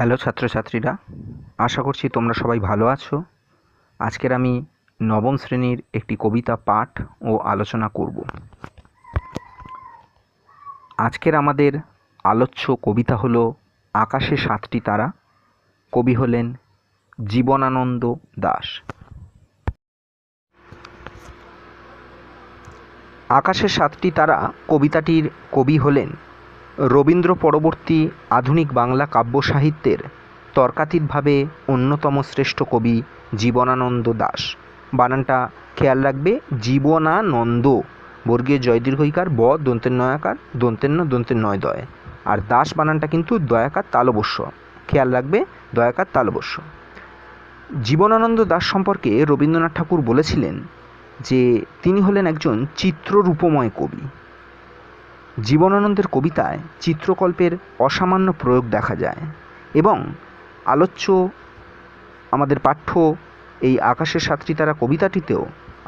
Hello ছাত্রছাত্রীরা, আশা করছি তোমরা সবাই ভালো আছো। আজকের আমি নবম শ্রেণীর একটি কবিতা পাঠ ও আলোচনা করব। আজকের আমাদের আলোচ্য কবিতা হলো আকাশে সাতটি তারা। কবি হলেন জীবনানন্দ দাশ। আকাশে সাতটি তারা কবিতাটির কবি হলেন রবীন্দ্র পরবর্তী আধুনিক বাংলা কাব্য সাহিত্যের তর্কাতীতভাবে অন্যতম শ্রেষ্ঠ কবি জীবনানন্দ দাশ। বানানটা খেয়াল রাখবে, জীবনানন্দ, বর্গীয় জয় দীর্ঘইকার, ব দন্তের নয়াকার, দন্তের ন দন্তের নয় দয়, আর দাস বানানটা কিন্তু দয়াকার তালবস্য, খেয়াল রাখবে, দয়াকার তালবস্য। জীবনানন্দ দাশ সম্পর্কে রবীন্দ্রনাথ ঠাকুর বলেছিলেন যে তিনি হলেন একজন চিত্ররূপময় কবি। জীবনানন্দের কবিতায় চিত্রকল্পের অসামান্য প্রয়োগ দেখা যায় এবং আলোচ্য আমাদের পাঠ্য এই আকাশের সাতটি তারা কবিতাটিতেও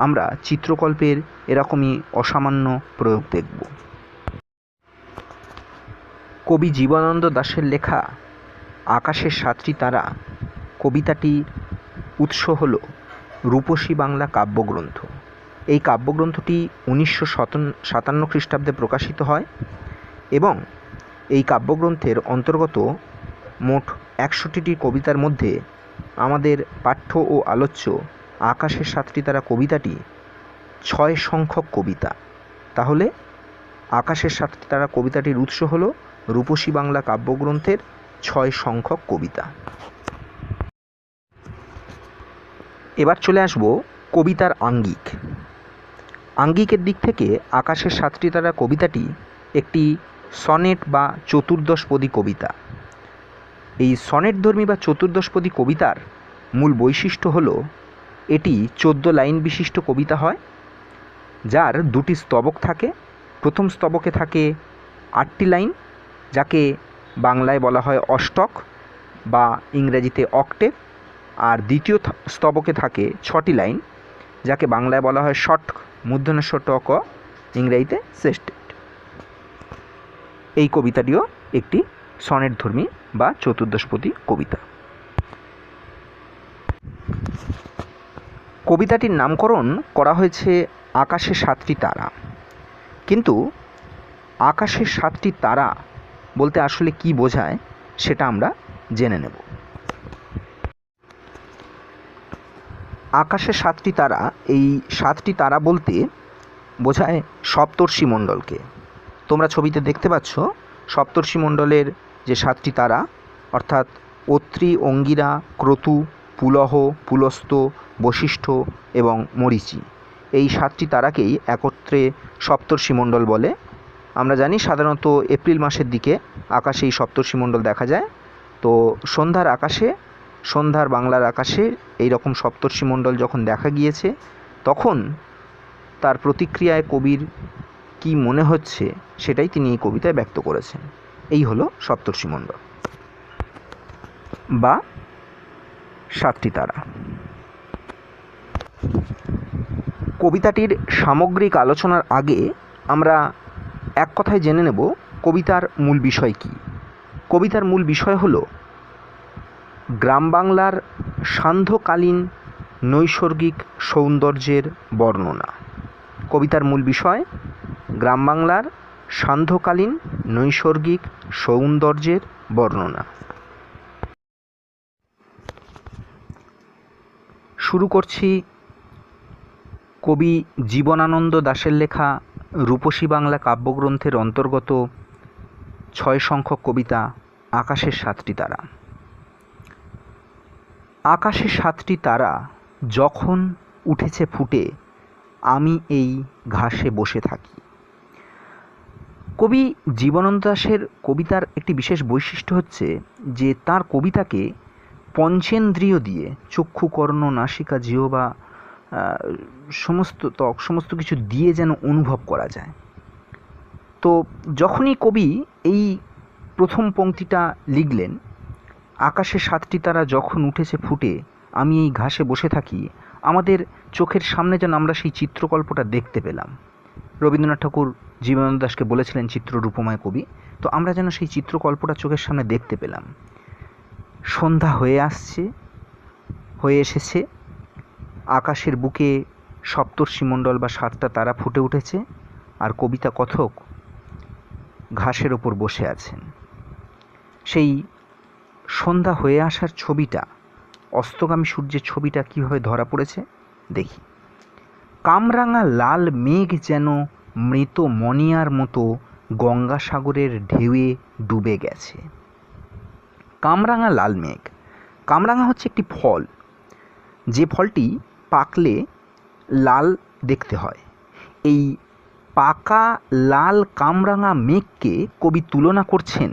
আমরা চিত্রকল্পের এরকমই অসামান্য প্রয়োগ দেখব। কবি জীবনানন্দ দাশের লেখা আকাশের সাতটি তারা কবিতাটির উৎস হল রূপসী বাংলা কাব্যগ্রন্থ। এই কাব্যগ্রন্থটি 1957 খ্রিস্টাব্দে প্রকাশিত হয় এবং এই কাব্যগ্রন্থের অন্তর্গত মোট 61টি কবিতার মধ্যে আমাদের পাঠ্য ও আলোচ্য আকাশের সাতটি তারা কবিতাটি 6 সংখ্যক কবিতা। তাহলে আকাশের সাতটি তারা কবিতাটির উৎস হল রূপসী বাংলা কাব্যগ্রন্থের 6 সংখ্যক কবিতা। এবার চলে আসব কবিতার আঙ্গিক। আঙ্গিকের দিক থেকে আকাশের সাতটি তারা কবিতাটি একটি সনেট বা চতুর্দশপদী কবিতা। এই সনেটধর্মী বা চতুর্দশপদী কবিতার মূল বৈশিষ্ট্য হল এটি 14 লাইন বিশিষ্ট কবিতা হয়, যার 2টি স্তবক থাকে। প্রথম স্তবকে থাকে 8টি লাইন, যাকে বাংলায় বলা হয় অষ্টক বা ইংরেজিতে অক্টেভ, আর দ্বিতীয় স্তবকে থাকে 6টি লাইন, যাকে বাংলায় বলা হয় ষটক, মূর্ধন্য ষ ট ক, ইংরেজিতে সেস্টেট। এই কবিতাটিও একটি সনেটধর্মী বা চতুর্দশপদী কবিতা। কবিতাটির নামকরণ করা হয়েছে আকাশে সাতটি তারা, কিন্তু আকাশের সাতটি তারা বলতে আসলে কি বোঝায় সেটা আমরা জেনে নেব। আকাশে সাতটি তারা, এই সাতটি তারা বলতে বোঝায় সপ্তর্ষি মণ্ডলকে। তোমরা ছবিতে দেখতে পাচ্ছ সপ্তর্ষি মণ্ডলের যে 7টি তারা, অর্থাৎ অত্রি, অঙ্গিরা, ক্রতু, পুলহ, পুলস্ত, বশিষ্ঠ এবং মরীচি, এই 7টি তারাকেই একত্রে সপ্তর্ষি মণ্ডল বলে। আমরা জানি সাধারণত এপ্রিল মাসের দিকে আকাশে এই সপ্তর্ষি মণ্ডল দেখা যায়। তো সন্ধ্যার বাংলার আকাশে এই রকম সপ্তর্ষি মণ্ডল যখন দেখা গিয়েছে, তখন তার প্রতিক্রিয়ায় কবির কি মনে হচ্ছে সেটাই তিনি এই কবিতায় ব্যক্ত করেছেন। এই হলো সপ্তর্ষি মণ্ডল বা 7টি তারা। কবিতাটির সামগ্রিক আলোচনার আগে আমরা এক কথায় জেনে নেব কবিতার মূল বিষয় কী। কবিতার মূল বিষয় হল গ্রাম বাংলার সান্ধ্যকালীন নৈসর্গিক সৌন্দর্যের বর্ণনা। কবিতার মূল বিষয় গ্রাম বাংলার সান্ধ্যকালীন নৈসর্গিক সৌন্দর্যের বর্ণনা। শুরু করছি কবি জীবনানন্দ দাশের লেখা রূপসী বাংলা কাব্যগ্রন্থের অন্তর্গত 6 সংখ্যক কবিতা আকাশের সাতটি তারা। আকাশে সাতটি তারা যখন উঠেছে ফুটে, আমি এই ঘাসে বসে থাকি। কবি জীবনানন্দ দাশের কবিতার একটি বিশেষ বৈশিষ্ট্য হচ্ছে যে তার কবিতাকে পঞ্চেন্দ্রিয় দিয়ে, চক্ষু, কর্ণ, নাসিকা, জিহ্বা, সমস্ত ত্বক, সমস্ত কিছু দিয়ে যেন অনুভব করা যায়। তো যখনই কবি এই প্রথম পংক্তিটা লিখলেন, আকাশে সাতটি তারা যখন উঠেছে ফুটে, আমি এই ঘাসে বসে থাকি, আমাদের চোখের সামনে যেন আমরা সেই চিত্রকল্পটা দেখতে পেলাম। রবীন্দ্রনাথ ঠাকুর জীবনানন্দ দাশকে বলেছিলেন চিত্ররূপময় কবি, তো আমরা যেন সেই চিত্রকল্পটা চোখের সামনে দেখতে পেলাম। সন্ধ্যা হয়ে এসেছে, আকাশের বুকে সপ্তর্ষিমণ্ডল বা 7টা তারা ফুটে উঠেছে, আর কবিতা কথক ঘাসের ওপর বসে আছেন। সেই সন্ধ্যা হয়ে আসার ছবিটা, অস্তগামী সূর্যের ছবিটা কীভাবে ধরা পড়েছে দেখি। কামরাঙা লাল মেঘ যেন মৃত মণিয়ার মতো গঙ্গাসাগরের ঢেউয়ে ডুবে গেছে। কামরাঙা লাল মেঘ। কামরাঙা হচ্ছে একটি ফল, যে ফলটি পাকলে লাল দেখতে হয়। এই পাকা লাল কামরাঙা মেঘকে কবি তুলনা করছেন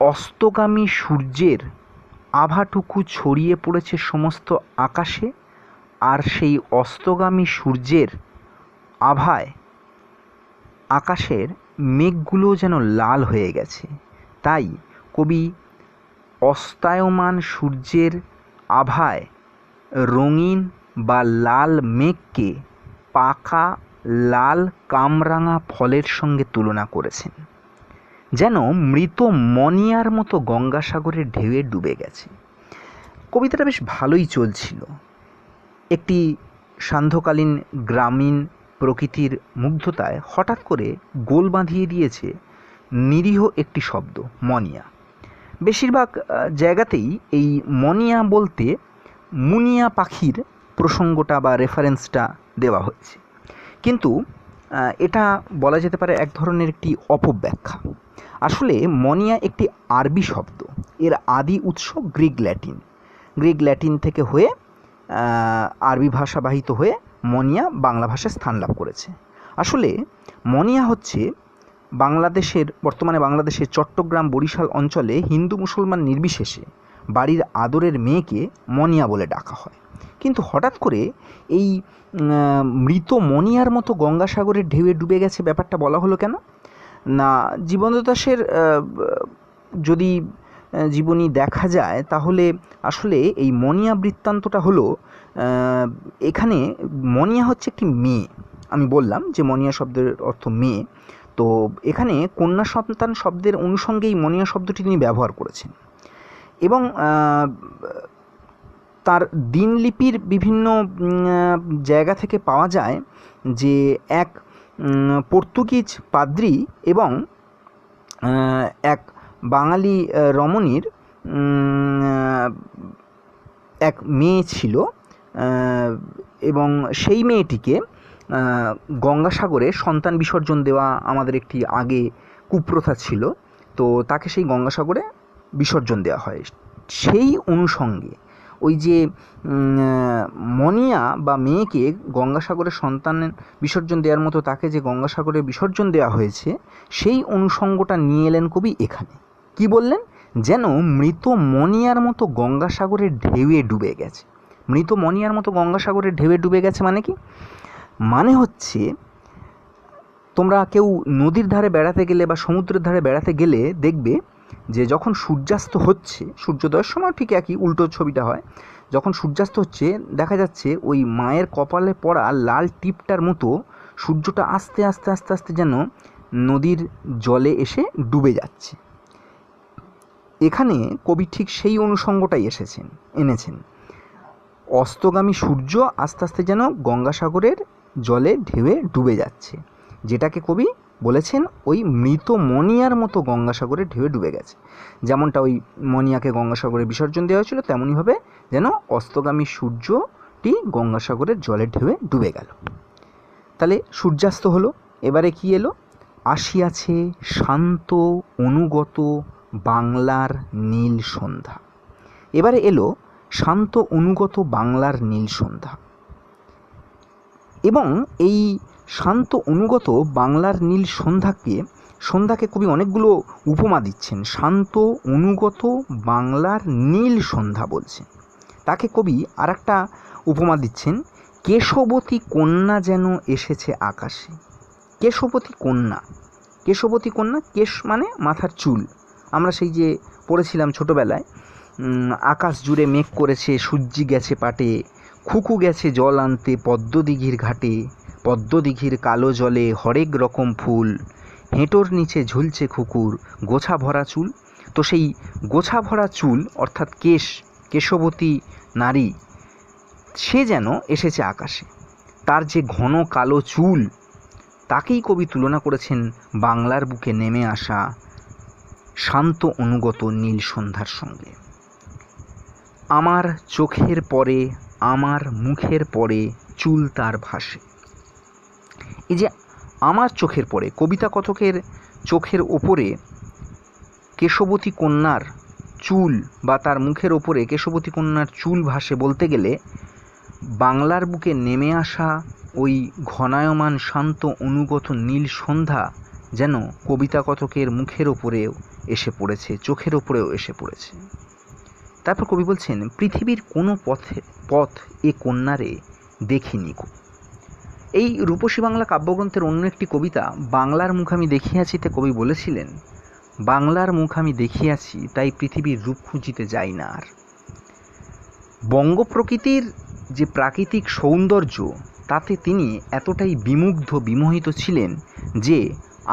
অস্তগামী সূর্যের আভাটুকু ছড়িয়ে পড়েছে সমস্ত আকাশে, আর সেই অস্তগামী সূর্যের আভায় আকাশের মেঘগুলো যেন লাল হয়ে গেছে। তাই কবি অস্তায়মান সূর্যের আভায় রঙিন বা লাল মেঘকে পাকা লাল কামরাঙা ফলের সঙ্গে তুলনা করেছেন, যেন মৃত মণিয়ার মতো গঙ্গাসাগরের ঢেউয়ে ডুবে গেছে। কবিতাটা বেশ ভালোই চলছিল। একটি সান্ধ্যকালীন গ্রামীণ প্রকৃতির মুগ্ধতায় হঠাৎ করে গোল বাঁধিয়ে দিয়েছে নিরীহ একটি শব্দ, মণিয়া। বেশিরভাগ জায়গাতেই এই মণিয়া বলতে মুনিয়া পাখির প্রসঙ্গটা বা রেফারেন্সটা দেওয়া হয়েছে, কিন্তু এটা বলা যেতে পারে এক ধরনের একটি অপব্যাখ্যা। আসলে মণিয়া একটি আরবি শব্দ, এর আদি উৎস গ্রিক ল্যাটিন থেকে হয়ে আরবি ভাষাবাহিত হয়ে মণিয়া বাংলা ভাষায় স্থান লাভ করেছে। আসলে মণিয়া হচ্ছে বর্তমানে বাংলাদেশের চট্টগ্রাম বরিশাল অঞ্চলে হিন্দু মুসলমান নির্বিশেষে বাড়ির আদরের মেয়েকে মণিয়া বলে ডাকা হয়। কিন্তু হঠাৎ করে এই মৃত মণিয়ার মতো গঙ্গাসাগরের ঢেউয়ে ডুবে গেছে ব্যাপারটা বলা হলো কেন না? জীবনানন্দ দাশের যদি জীবনী দেখা যায় তাহলে আসলে এই মণিয়া বৃত্তান্তটা হলো, এখানে মণিয়া হচ্ছে একটি মেয়ে। আমি বললাম যে মণিয়া শব্দের অর্থ মেয়ে, তো এখানে কন্যা সন্তান শব্দের অনুষঙ্গেই মণিয়া শব্দটি তিনি ব্যবহার করেছেন। এবং তার দিনলিপির বিভিন্ন জায়গা থেকে পাওয়া যায় যে এক পর্তুগিজ পাদ্রী এবং এক বাঙালি রমণীর এক মেয়ে ছিল, এবং সেই মেয়েটিকে গঙ্গাসাগরে সন্তান বিসর্জন দেওয়া আমাদের একটি আগে কুপ্রথা ছিল। তো তাকে সেই গঙ্গাসাগরে বিসর্জন দেওয়া হয়। সেই অনুষঙ্গে ওই যে মণিয়া বা মেয়েকে গঙ্গাসাগরে সন্তান বিসর্জন দেওয়ার মতো তাকে যে গঙ্গাসাগরে বিসর্জন দেওয়া হয়েছে, সেই অনুষঙ্গটা নিয়ে এলেন কবি এখানে। কি বললেন? যেন মৃত মণিয়ার মতো গঙ্গাসাগরের ঢেউয়ে ডুবে গেছে। মৃত মণিয়ার মতো গঙ্গাসাগরের ঢেউয়ে ডুবে গেছে মানে কি? মানে হচ্ছে, তোমরা কেউ নদীর ধারে বেড়াতে গেলে বা সমুদ্রের ধারে বেড়াতে গেলে দেখবে যে যখন সূর্যাস্ত হচ্ছে, সূর্যোদয়ের সময় ঠিক একই উল্টো ছবিটা হয়। যখন সূর্যাস্ত হচ্ছে দেখা যাচ্ছে ওই মায়ের কপালে পড়া লাল টিপটার মতো সূর্যটা আস্তে আস্তে আস্তে আস্তে যেন নদীর জলে এসে ডুবে যাচ্ছে। এখানে কবি ঠিক সেই অনুষঙ্গটাই এনেছেন। অস্তগামী সূর্য আস্তে আস্তে যেন গঙ্গাসাগরের জলে ঢেউয়ে ডুবে যাচ্ছে, যেটাকে কবি বলেছেন ওই মৃত মণিয়ার মতো গঙ্গাসাগরে ঢেউয়ে ডুবে গেছে। যেমনটা ওই মণিয়াকে গঙ্গাসাগরে বিসর্জন দেওয়া হয়েছিল, তেমনইভাবে যেন অস্তগামী সূর্যটি গঙ্গাসাগরের জলের ঢেউয়ে ডুবে গেল। তাহলে সূর্যাস্ত হলো, এবারে কি এলো? আসিয়াছে শান্ত অনুগত বাংলার নীল সন্ধ্যা। এবারে এলো শান্ত অনুগত বাংলার নীল সন্ধ্যা। এবং এই শান্ত অনুগত বাংলার নীল সন্ধ্যাকে কবি অনেকগুলো উপমা দিচ্ছেন। শান্ত অনুগত বাংলার নীল সন্ধ্যা বলছেন, তাকে কবি আর একটা উপমা দিচ্ছেন, কেশবতী কন্যা যেন এসেছে আকাশে। কেশবতী কন্যা, কেশ মানে মাথার চুল। আমরা সেই যে পড়েছিলাম ছোটোবেলায়, আকাশ জুড়ে মেঘ করেছে সূর্যি গেছে পাটে, খুকু গেছে জল আনতে পদ্মদিঘির ঘাটে, পদ্মদিঘির কালো জলে হরেক রকম ফুল, হেঁটোর নিচে ঝুলছে খুকুর গোছা ভরা চুল। তো তো সেই গোছা ভরা চুল অর্থাৎ কেশবতী নারী সে যেন এসেছে আকাশে। তার যে ঘন কালো চুল তাকেই কবি তুলনা করেছেন বাংলার বুকে নেমে আসা শান্ত অনুগত নীল সন্ধ্যার সঙ্গে। আমার চোখের পরে, আমার মুখের পরে চুল তার ভাসে। এই যে আমার চোখের পরে, কবিতা কথকের চোখের ওপরে কেশবতী কন্যার চুল বা তার মুখের ওপরে কেশবতী কন্যার চুল ভাসে বলতে গেলে বাংলার বুকে নেমে আসা ওই ঘনায়মান শান্ত অনুগত নীল সন্ধ্যা যেন কবিতা কথকের মুখের ওপরেও এসে পড়েছে, চোখের ওপরেও এসে পড়েছে। তারপর কবি বলছেন, পৃথিবীর কোনো পথ এ কন্যারে দেখিনি কো। এই রূপসী বাংলা কাব্যগ্রন্থের অন্য একটি কবিতা বাংলার মুখ আমি দেখিয়াছিতে কবি বলেছিলেন, বাংলার মুখ আমি দেখিয়াছি তাই পৃথিবীর রূপ খুঁজিতে যাই না আর। বঙ্গ প্রকৃতির যে প্রাকৃতিক সৌন্দর্য তাতে তিনি এতটাই বিমোহিত ছিলেন যে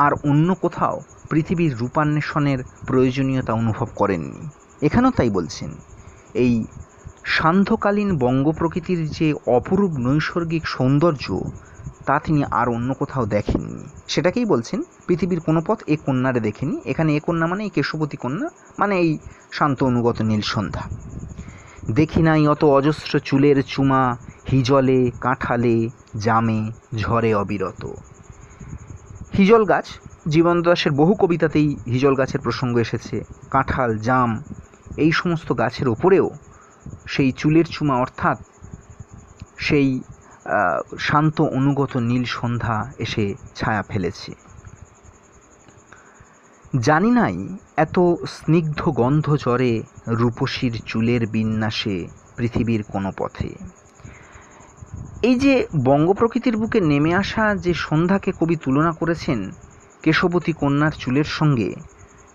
আর অন্য কোথাও পৃথিবীর রূপান্বেষণের প্রয়োজনীয়তা অনুভব করেননি। এখানেও তাই বলছেন, এই সান্ধ্যকালীন বঙ্গ প্রকৃতির যে অপরূপ নৈসর্গিক সৌন্দর্য তা তিনি আর অন্য কোথাও দেখেননি। সেটাকেই বলছেন পৃথিবীর কোনো পথ এ কন্যারে দেখেনি। এখানে এ কন্যা মানে এই কেশবতী কন্যা, মানে এই শান্ত অনুগত নীল সন্ধ্যা। দেখি নাই অত অজস্র চুলের চুমা, হিজলে কাঁঠালে জামে ঝরে অবিরত। হিজল গাছ, জীবনানন্দ দাশের বহু কবিতাতেই হিজল গাছের প্রসঙ্গ এসেছে। কাঁঠাল, জাম এই সমস্ত গাছের ওপরেও সেই চুলের চুমা অর্থাৎ সেই শান্ত অনুগত নীল সন্ধ্যা এসে ছায়া ফেলেছে। জানি নাই এত স্নিগ্ধ গন্ধ জ্বরে রূপসীর চুলের বিন্যাসে পৃথিবীর কোনো পথে। এই যে বঙ্গ প্রকৃতির বুকে নেমে আসা যে সন্ধ্যাকে কবি তুলনা করেছেন কেশবতী কন্যার চুলের সঙ্গে,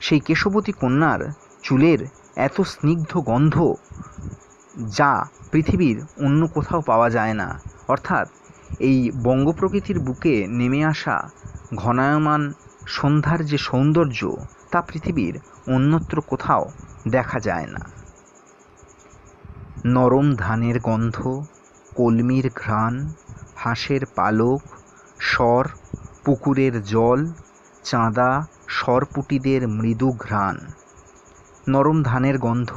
সেই কেশবতী কন্যার চুলের এত স্নিগ্ধ গন্ধ যা পৃথিবীর অন্য কোথাও পাওয়া যায় না। অর্থাৎ এই বঙ্গ প্রকৃতির বুকে নেমে আসা ঘনায়মান সন্ধ্যার যে সৌন্দর্য তা পৃথিবীর অন্যত্র কোথাও দেখা যায় না। নরম ধানের গন্ধ, কলমির ঘ্রাণ, হাঁসের পালক, স্বর, পুকুরের জল, চাঁদা, সরপুটিদের মৃদু ঘ্রাণ। নরম ধানের গন্ধ,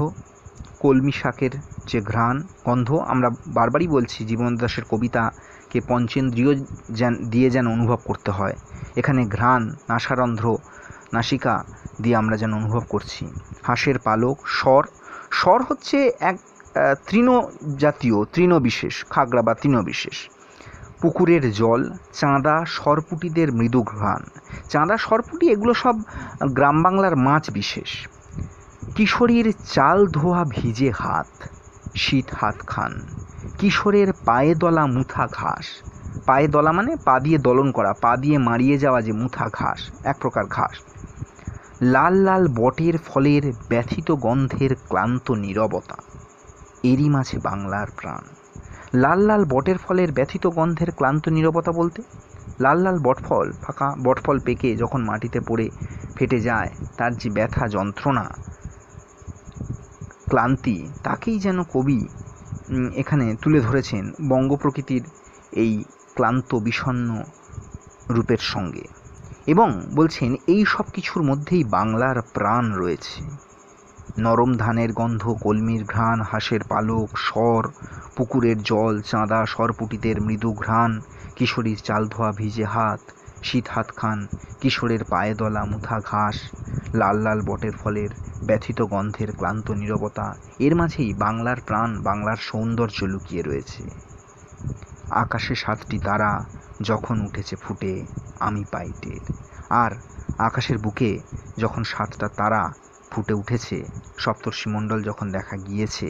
কলমি শাকের যে গন্ধ, আমরা বারবারই বলছি জীবনানন্দ দাশের কবিতাকে পঞ্চেন্দ্রিয় দিয়ে যেন অনুভব করতে হয়। এখানে ঘ্রাণ, নাসারন্ধ্র, নাসিকা দিয়ে আমরা যেন অনুভব করছি। হাঁসের পালক, স্বর হচ্ছে এক তৃণবিশেষ, খাগড়া বা তৃণবিশেষ। পুকুরের জল, চাঁদা, সরপুটিদের মৃদু ঘ্রাণ। চাঁদা, সরপুটি এগুলো সব গ্রাম বাংলার মাছ বিশেষ। কিশোরীর চাল ধোয়া ভিজে হাত, শীত হাত খান। কিশোরের পায়ে দলা মুথা ঘাস। পায়ে দলা মানে পা দিয়ে দলন করা, পা দিয়ে মারিয়ে যাওয়া যে মুথা ঘাস, এক প্রকার ঘাস। লাল লাল বটের ফলের ব্যথিত গন্ধের ক্লান্ত নীরবতা, এরই মাঝে বাংলার প্রাণ। লাল লাল বটের ফলের ব্যথিত গন্ধের ক্লান্ত নীরবতা বলতে লাল লাল বটফল পেকে যখন মাটিতে পড়ে ফেটে যায় তার যে ব্যথা, যন্ত্রণা, ক্লান্তি, তাকেই যেন কবি এখানে তুলে ধরেছেন বঙ্গ প্রকৃতির এই ক্লান্ত বিষণ্ণ রূপের সঙ্গে, এবং বলছেন এই সব কিছুর মধ্যেই বাংলার প্রাণ রয়েছে। নরম ধানের গন্ধ, কলমির ঘ্রাণ, হাঁসের পালক, স্বর, পুকুরের জল, চাঁদা, সরপুটিদের মৃদু ঘ্রাণ, কিশোরীর চাল ধোয়া ভিজে হাত, শীত হাত খান, কিশোরের পায়ে দলা মুথা ঘাস, লাল লাল বটের ফলের ব্যথিত গন্ধের ক্লান্ত নীরবতা, এর মাঝেই বাংলার প্রাণ, বাংলার সৌন্দর্য লুকিয়ে রয়েছে। আকাশে 7টি তারা যখন উঠেছে ফুটে আমি পাই টের। আর আকাশের বুকে যখন 7টা তারা ফুটে উঠেছে, সপ্তর্ষিমণ্ডল যখন দেখা গিয়েছে,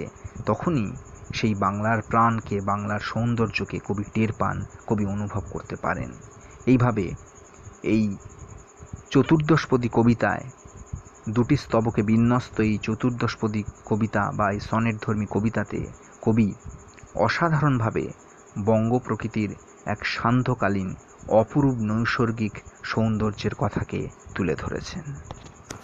তখনই সেই বাংলার প্রাণকে, বাংলার সৌন্দর্যকে কবি টের পান, কবি অনুভব করতে পারেন। এইভাবে এই চতুর্দশপদী কবিতায়, 2টি স্তবকে বিন্যস্ত এই চতুর্দশপদী কবিতা বা এই সনেটধর্মী কবিতাতে কবি অসাধারণভাবে বঙ্গ প্রকৃতির এক সান্ধ্যকালীন অপরূপ নৈসর্গিক সৌন্দর্যের কথাকে তুলে ধরেছেন।